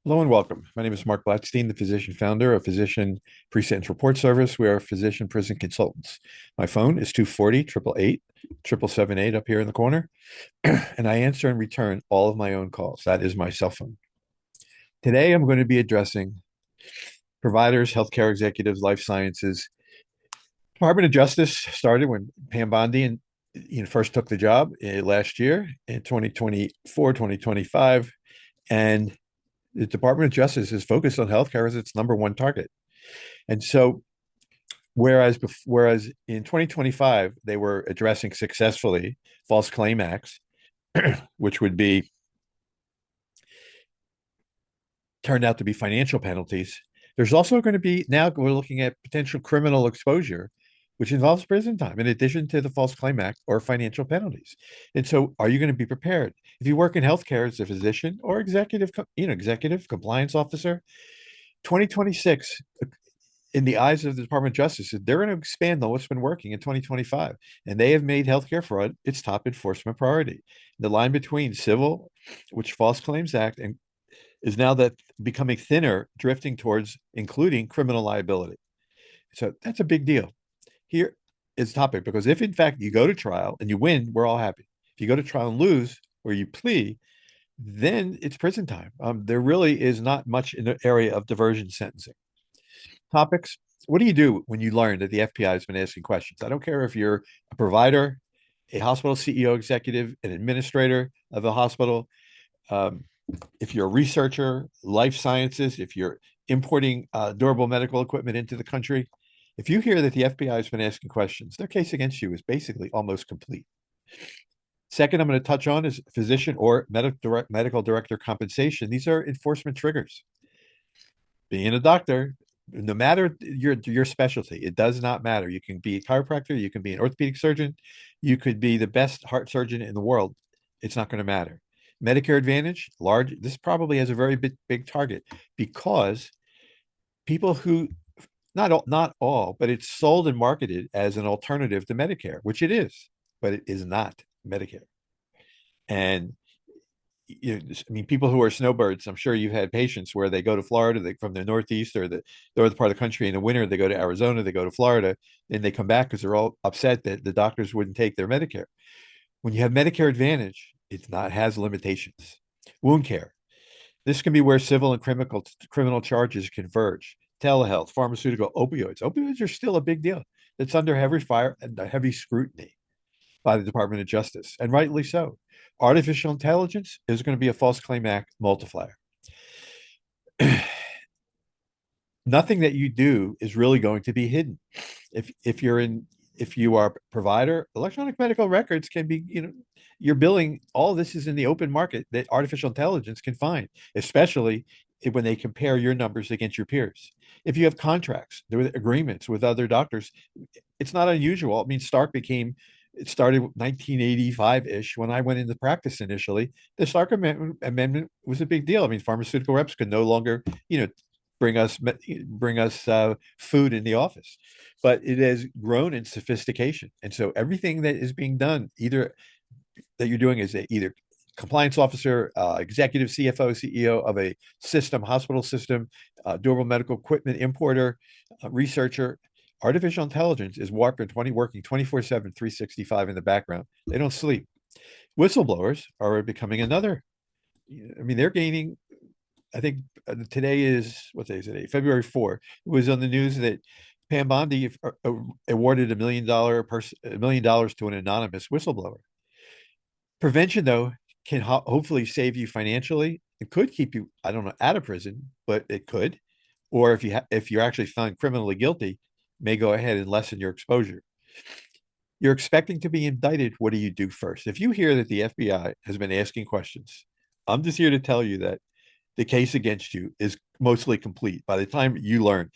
Hello and welcome. My name is Marc Blatstein, the physician founder of Physician Presentence Report Service. We are physician prison consultants. My phone is 240 888 7778 up here in the corner, and I answer and return all of my own calls. That is my cell phone. Today, I'm going to be addressing providers, healthcare executives, life sciences. Department of Justice started when Pam Bondi and first took the job last year in 2024, 2025, and the Department of Justice is focused on healthcare as its number one target. And so, whereas in 2025 they were addressing successfully false claim acts, which would be turned out to be financial penalties. There's also going to be now we're looking at potential criminal exposure, which involves prison time in addition to the False Claim Act or financial penalties. And so, are you going to be prepared? If you work in healthcare as a physician or executive compliance officer, 2026 in the eyes of the Department of Justice, they're going to expand on what's been working in 2025. And they have made healthcare fraud its top enforcement priority. The line between civil, which False Claims Act, and is now that becoming thinner, drifting towards including criminal liability. So that's a big deal. Here is the topic because if in fact you go to trial and you win, we're all happy. If you go to trial and lose or you plea, then it's prison time. There really is not much in the area of diversion sentencing. Topics. What do you do when you learn that the FBI has been asking questions? I don't care if you're a provider, a hospital CEO executive, an administrator of a hospital, um, if you're a researcher, life sciences, if you're importing durable medical equipment into the country. If you hear that the FBI has been asking questions, their case against you is basically almost complete. Second, I'm going to touch on is physician or medical director compensation. These are enforcement triggers. Being a doctor, no matter your specialty, it does not matter. You can be a chiropractor, you can be an orthopedic surgeon, you could be the best heart surgeon in the world. It's not going to matter. Medicare Advantage, large. This probably has a very big target because people who not all, but it's sold and marketed as an alternative to Medicare, which it is, but it is not Medicare. And I mean, people who are snowbirds, I'm sure you've had patients where they go to Florida from the Northeast or the northern part of the country in the winter, they go to Arizona, they go to Florida, then they come back because they're all upset that the doctors wouldn't take their Medicare. When you have Medicare Advantage, it not has limitations. Wound care. This can be where civil and criminal charges converge. Telehealth, pharmaceutical, opioids. Opioids are still a big deal. It's under heavy fire and heavy scrutiny by the Department of Justice, and rightly so. Artificial intelligence is going to be a False Claim Act multiplier. Nothing that you do is really going to be hidden. If you are a provider, electronic medical records can be, your billing, all this is in the open market that artificial intelligence can find, especially when they compare your numbers against your peers. If you have contracts, there were agreements with other doctors, it's not unusual. I mean, it started 1985-ish when I went into practice initially. The Amendment was a big deal. I mean, pharmaceutical reps could no longer, bring us food in the office, but it has grown in sophistication, and so everything that is being done, either that you're doing as either compliance officer, executive CFO, CEO of a system, hospital system, durable medical equipment importer, researcher. Artificial intelligence is working 24/7, 365 in the background. They don't sleep. Whistleblowers are becoming another. I mean, they're gaining. I think today is what day is it? February 4th. It was on the news that Pam Bondi awarded $1 million to an anonymous whistleblower. Prevention, though, can hopefully save you financially. It could keep you, I don't know, out of prison, but it could. Or if you're actually found criminally guilty, may go ahead and lessen your exposure. You're expecting to be indicted. What do you do first? If you hear that the FBI has been asking questions, I'm just here to tell you that the case against you is mostly complete. By the time you learn,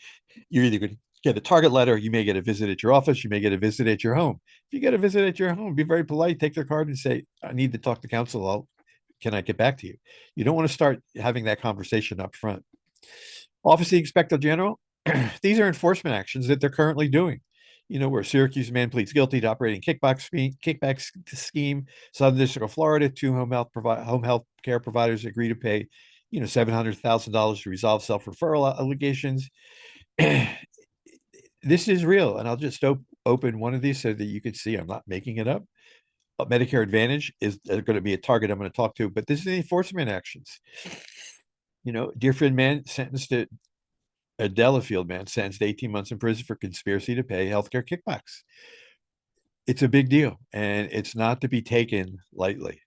you're either going to get a target letter, you may get a visit at your office, you may get a visit at your home. If you get a visit at your home, be very polite, take their card and say, I need to talk to counsel. Can I get back to you? You don't want to start having that conversation up front. Office of the Inspector General, these are enforcement actions that they're currently doing. Where Syracuse man pleads guilty to operating kickback scheme. Southern District of Florida, two home health care providers agree to pay $700,000 to resolve self-referral allegations. This is real, and I'll just open one of these so that you can see I'm not making it up. Medicare Advantage is going to be a target I'm going to talk to, but this is the enforcement actions. Deerfield man sentenced to a Delafield man sentenced to 18 months in prison for conspiracy to pay healthcare kickbacks. It's a big deal, and it's not to be taken lightly.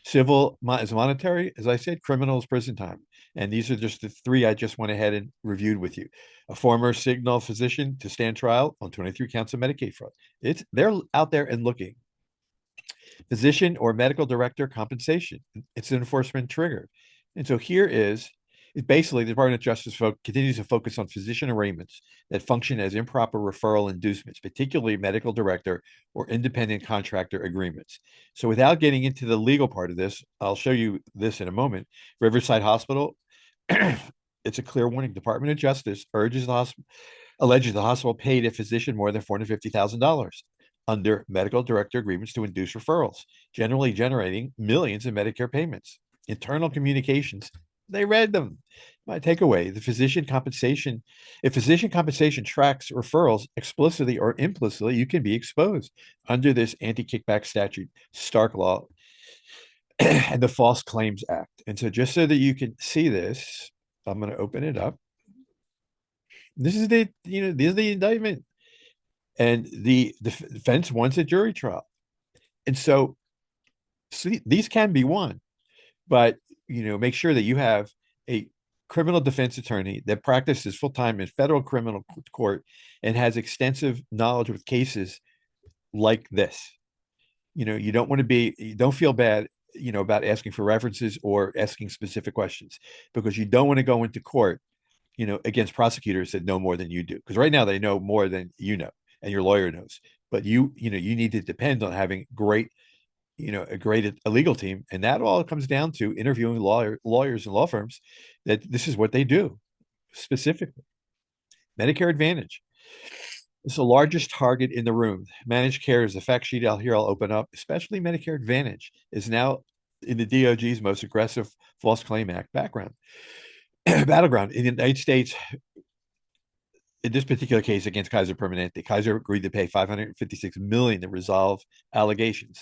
Civil is monetary, as I said, criminal is prison time. And these are just the three I just went ahead and reviewed with you. A former Signal physician to stand trial on 23 counts of Medicaid fraud. They're out there and looking. Physician or medical director compensation. It's an enforcement trigger. And so here is basically the Department of Justice continues to focus on physician arraignments that function as improper referral inducements, particularly medical director or independent contractor agreements. So without getting into the legal part of this, I'll show you this in a moment. Riverside Hospital, it's a clear warning. Department of Justice alleges the hospital paid a physician more than $450,000 under medical director agreements to induce referrals, generally generating millions in Medicare payments. Internal communications, they read them. My takeaway, if physician compensation tracks referrals explicitly or implicitly, you can be exposed under this anti-kickback statute, Stark Law, and the False Claims Act. And so just so that you can see this, I'm going to open it up. This is the indictment. And the defense wants a jury trial. And so these can be won, but make sure that you have a criminal defense attorney that practices full-time in federal criminal court and has extensive knowledge with cases like this. You don't feel bad, about asking for references or asking specific questions, because you don't want to go into court, against prosecutors that know more than you do. Because right now they know more than you know, and your lawyer knows. But you need to depend on having a great legal team, and that all comes down to interviewing lawyers and law firms that this is what they do specifically. Medicare Advantage. It's the largest target in the room. Managed care is the fact sheet I'll open up, especially Medicare Advantage is now in the DOJ's most aggressive False Claim Act battleground. In the United States, in this particular case against Kaiser Permanente, Kaiser agreed to pay $556 million to resolve allegations.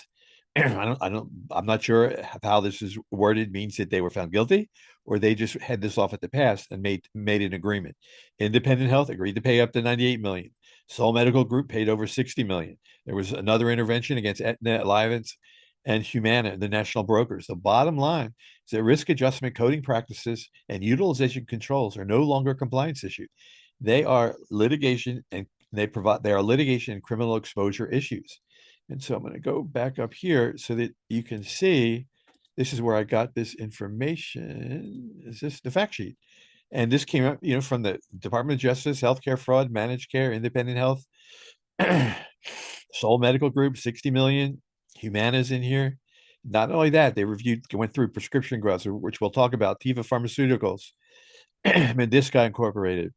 I'm not sure how this is worded means that they were found guilty, or they just had this off at the past and made an agreement. Independent Health agreed to pay up to $98 million. Sol Medical Group paid over $60 million. There was another intervention against Aetna, Alliance, and Humana, the national brokers. The bottom line is that risk adjustment coding practices and utilization controls are no longer a compliance issue. They are litigation and criminal exposure issues. And so I'm going to go back up here so that you can see this is where I got this information. Is this the fact sheet? And this came up, from the Department of Justice, healthcare fraud, managed care, independent health, Sol Medical Group, 60 million. Humana's in here. Not only that, they went through prescription drugs, which we'll talk about, Teva Pharmaceuticals, Medisca Incorporated,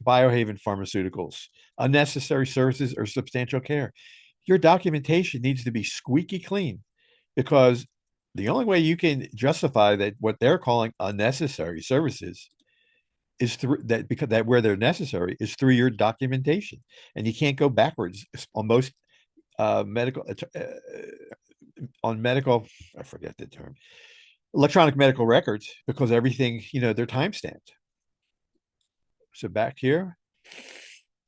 Biohaven Pharmaceuticals, unnecessary services or substantial care. Your documentation needs to be squeaky clean, because the only way you can justify that what they're calling unnecessary services is through that, because that where they're necessary is through your documentation, and you can't go backwards on most medical I forget the term, electronic medical records, because everything they're time stamped. So back here,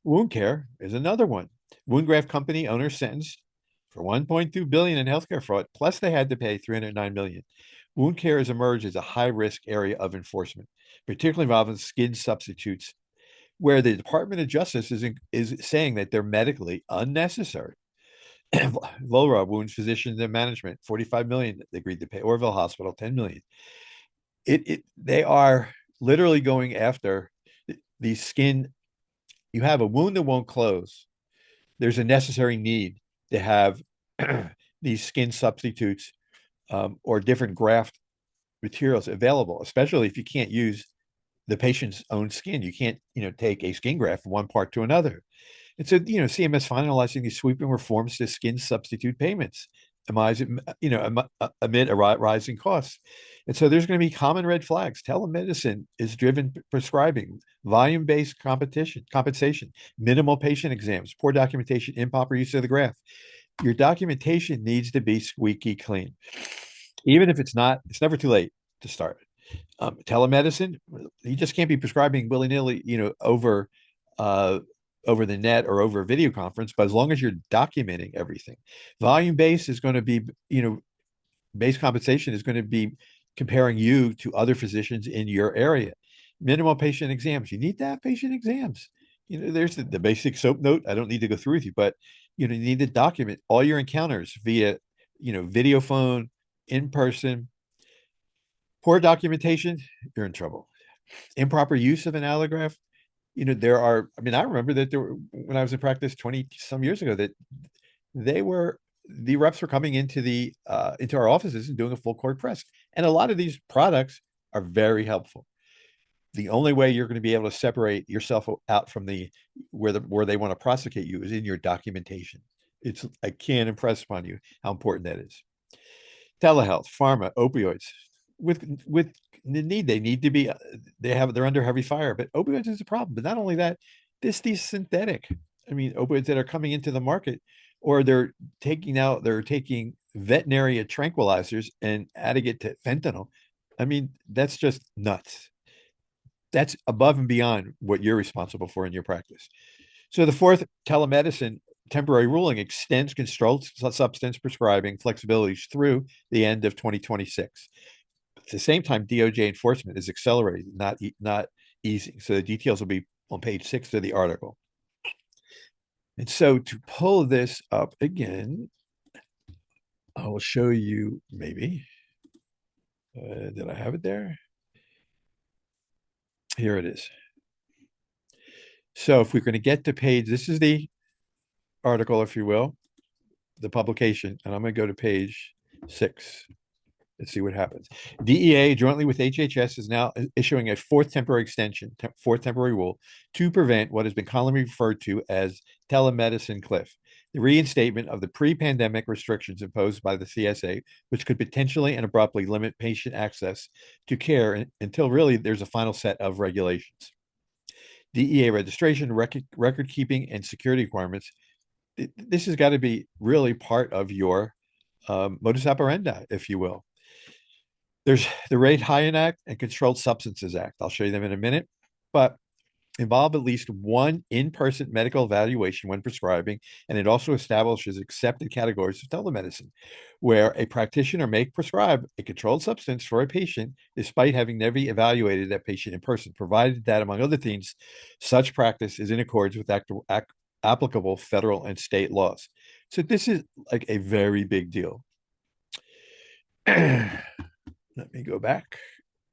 wound care is another one. Wound graft company owner sentenced for $1.2 billion in healthcare fraud, plus they had to pay $309 million. Wound care has emerged as a high-risk area of enforcement, particularly involving skin substitutes, where the Department of Justice is saying that they're medically unnecessary. Volra Wounds Physicians and Management, $45 million they agreed to pay. Orville Hospital, $10 million. They are literally going after these skin. You have a wound that won't close. There's a necessary need to have these skin substitutes or different graft materials available, especially if you can't use the patient's own skin. You can't, take a skin graft from one part to another. And so, CMS finalizing these sweeping reforms to skin substitute payments. amid a rising costs. And so there's going to be common red flags. Telemedicine is driven prescribing, volume-based compensation, minimal patient exams, poor documentation, improper use of the graph. Your documentation needs to be squeaky clean. Even if it's not, it's never too late to start. Telemedicine, you just can't be prescribing willy-nilly, uh, over the net or over a video conference, but as long as you're documenting everything. Volume based is going to be, base compensation is going to be comparing you to other physicians in your area. Minimal patient exams. You need to have patient exams. There's the basic SOAP note. I don't need to go through with you, but you need to document all your encounters via, video phone, in person. Poor documentation, you're in trouble. Improper use of an allograph. I remember that when I was in practice 20 some years ago, that the reps were coming into our offices and doing a full court press. And a lot of these products are very helpful. The only way you're going to be able to separate yourself out from where they want to prosecute you is in your documentation. I can't impress upon you how important that is. Telehealth, pharma, opioids. With the need, they're under heavy fire, but opioids is a problem. But not only that, these synthetic, opioids that are coming into the market, or they're taking veterinary tranquilizers and adding it to fentanyl. That's just nuts. That's above and beyond what you're responsible for in your practice. So the fourth, telemedicine temporary ruling extends controlled substance prescribing flexibilities through the end of 2026. At the same time, DOJ enforcement is accelerating, not easing. So the details will be on page 6 of the article. And so to pull this up again, I will show you maybe. Did I have it there? Here it is. So if we're going to get to page, this is the article, if you will, the publication, and I'm going to go to page 6. Let's see what happens. DEA, jointly with HHS, is now issuing a fourth temporary rule to prevent what has been commonly referred to as telemedicine cliff, the reinstatement of the pre-pandemic restrictions imposed by the CSA, which could potentially and abruptly limit patient access to care until really there's a final set of regulations. DEA registration, record keeping, and security requirements. This has got to be really part of your modus operandi, if you will. There's the Rate High Act and Controlled Substances Act. I'll show you them in a minute, but involve at least one in-person medical evaluation when prescribing, and it also establishes accepted categories of telemedicine, where a practitioner may prescribe a controlled substance for a patient despite having never evaluated that patient in person, provided that, among other things, such practice is in accordance with applicable federal and state laws. So this is like a very big deal. Let me go back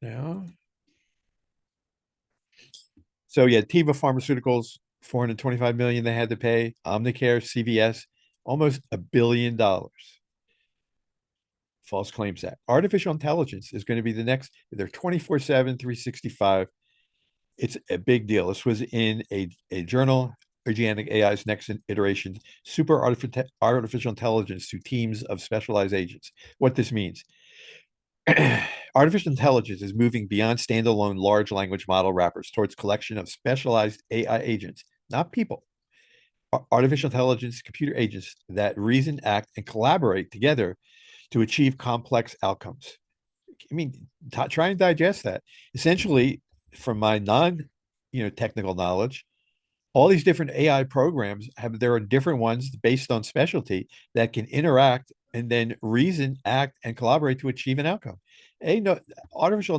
now. So yeah, Teva Pharmaceuticals, 425 million they had to pay. Omnicare, CVS, almost $1 billion. False Claims Act. Artificial intelligence is going to be the next. They're 24/7, 365. It's a big deal. This was in a journal, Agentic AI's next iteration, super artificial intelligence to teams of specialized agents. What this means. Artificial intelligence is moving beyond standalone large language model wrappers towards collection of specialized AI agents, not people. Artificial intelligence computer agents that reason, act, and collaborate together to achieve complex outcomes. Try and digest that. Essentially, from my technical knowledge, all these different AI programs there are different ones based on specialty that can interact and then reason, act, and collaborate to achieve an outcome. Artificial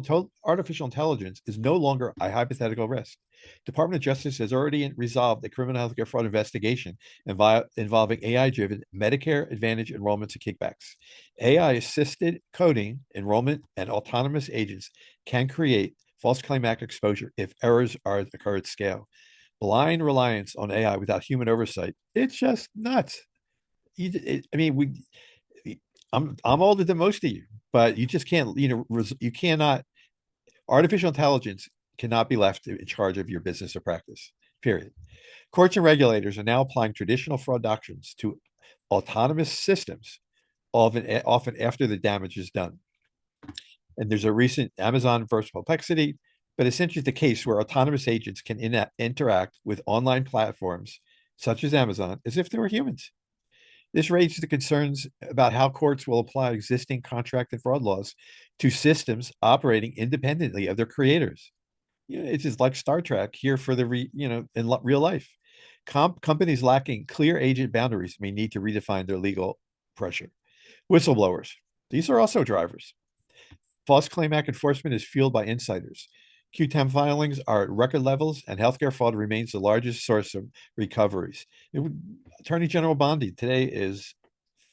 intelligence is no longer a hypothetical risk. Department of Justice has already resolved a criminal healthcare fraud investigation involving AI-driven Medicare Advantage enrollments and kickbacks. AI-assisted coding, enrollment, and autonomous agents can create false claim act exposure if errors occur at scale. Blind reliance on AI without human oversight, it's just nuts. I'm older than most of you, but you just can't, you cannot, artificial intelligence cannot be left in charge of your business or practice, period. Courts and regulators are now applying traditional fraud doctrines to autonomous systems often after the damage is done. And there's a recent Amazon versus Perplexity, but essentially the case where autonomous agents can interact with online platforms such as Amazon as if they were humans. This raises the concerns about how courts will apply existing contract and fraud laws to systems operating independently of their creators. It's just like Star Trek here for in real life. Companies lacking clear agent boundaries may need to redefine their legal pressure. Whistleblowers. These are also drivers. False Claim Act enforcement is fueled by insiders. QTAM filings are at record levels, and healthcare fraud remains the largest source of recoveries. Attorney General Bondi, today is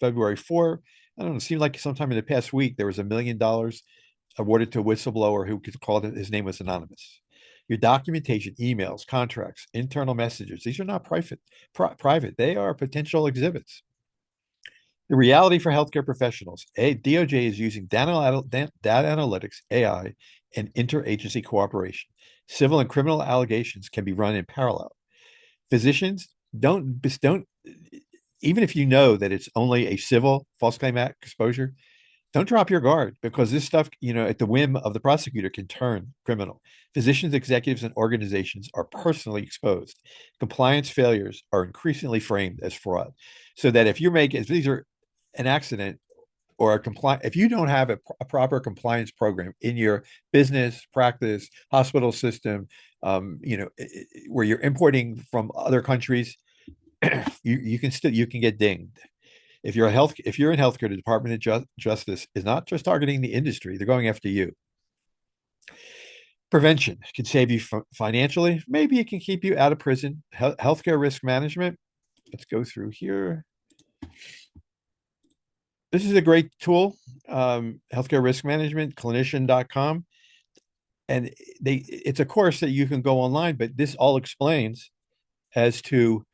February 4. I don't know, it seemed like sometime in the past week there was $1 million awarded to a whistleblower who could call it, his name was anonymous. Your documentation, emails, contracts, internal messages, these are not private. They are potential exhibits. The reality for healthcare professionals, DOJ is using data analytics, AI, and interagency cooperation. Civil and criminal allegations can be run in parallel. Physicians don't, even if you know that it's only a civil False Claim Act exposure, don't drop your guard, because this stuff, at the whim of the prosecutor, can turn criminal. Physicians, executives, and organizations are personally exposed. Compliance failures are increasingly framed as fraud. So that if these are an accident or if you don't have a proper compliance program in your business, practice, hospital system, where you're importing from other countries, you can get dinged. If you're in healthcare, the Department of Justice is not just targeting the industry; they're going after you. Prevention can save you financially. Maybe it can keep you out of prison. Healthcare risk management. Let's go through here. This is a great tool. Healthcare risk management, clinician.com. And it's a course that you can go online, but this all explains as to,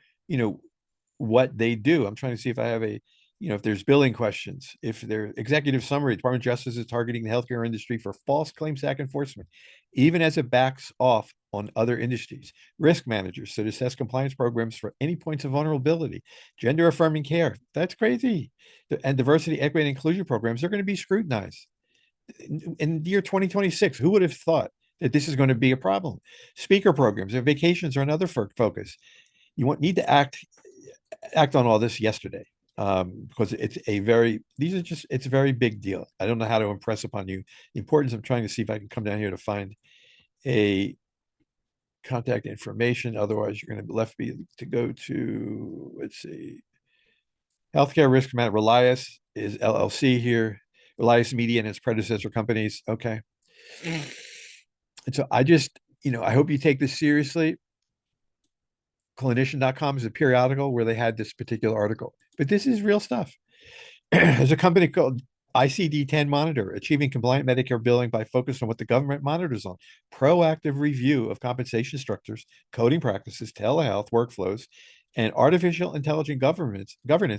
what they do. I'm trying to see if I have if there's billing questions, if their executive summary, Department of Justice is targeting the healthcare industry for False Claims Act enforcement, even as it backs off on other industries. Risk managers, so to assess compliance programs for any points of vulnerability. Gender affirming care, that's crazy. And diversity, equity, and inclusion programs are going to be scrutinized. In the year 2026, who would have thought that this is going to be a problem? Speaker programs and vacations are another focus. You need to act on all this yesterday, because it's a very big deal. I don't know how to impress upon you the importance of trying to see if I can come down here to find a contact information. Otherwise, you're going to left me to go to, let's see, healthcare risk management. Relias is LLC here. Relias Media and its predecessor companies. Okay. And so I hope you take this seriously. Clinician.com is a periodical where they had this particular article, but this is real stuff. There's a company called ICD-10 Monitor, achieving compliant Medicare billing by focusing on what the government monitors on. Proactive review of compensation structures, coding practices, telehealth workflows, and artificial intelligent governance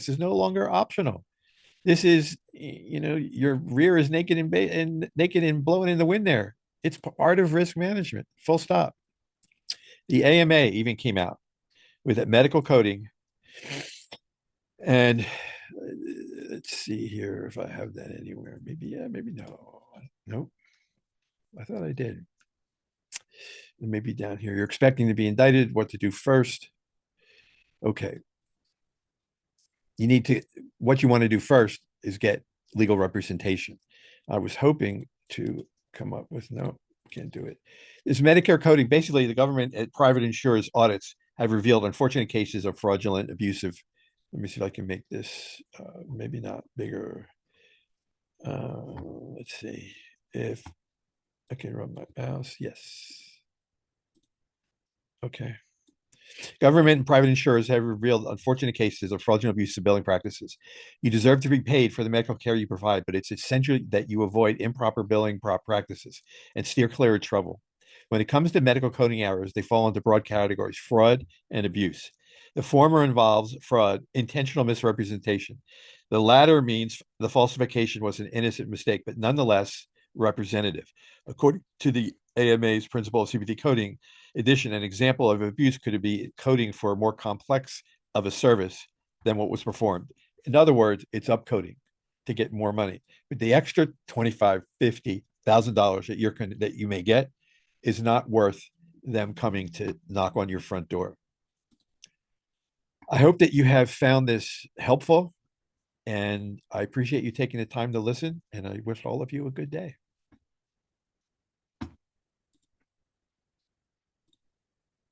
is no longer optional. This is, your rear is naked and blowing in the wind there. It's part of risk management, full stop. The AMA even came out with a medical coding. And let's see here if I have that anywhere. Maybe, yeah, maybe no. Nope. I thought I did. Maybe down here. You're expecting to be indicted, what to do first. Okay. What you want to do first is get legal representation. I was hoping to come up with, no, can't do it. This Medicare coding, basically the government at private insurers audits have revealed unfortunate cases of fraudulent, abusive. Let me see if I can make this maybe not bigger. Let's see if I can run my mouse. Yes. Okay. Government and private insurers have revealed unfortunate cases of fraudulent abuse of billing practices. You deserve to be paid for the medical care you provide, but it's essential that you avoid improper billing practices and steer clear of trouble. When it comes to medical coding errors, they fall into broad categories: fraud and abuse. The former involves fraud, intentional misrepresentation. The latter means the falsification was an innocent mistake, but nonetheless representative. According to the AMA's principle of CPT coding edition, an example of abuse could be coding for a more complex of a service than what was performed. In other words, it's upcoding. to get more money. But the extra 25, $50,000 that you may get is not worth them coming to knock on your front door. I hope that you have found this helpful, and I appreciate you taking the time to listen, and I wish all of you a good day.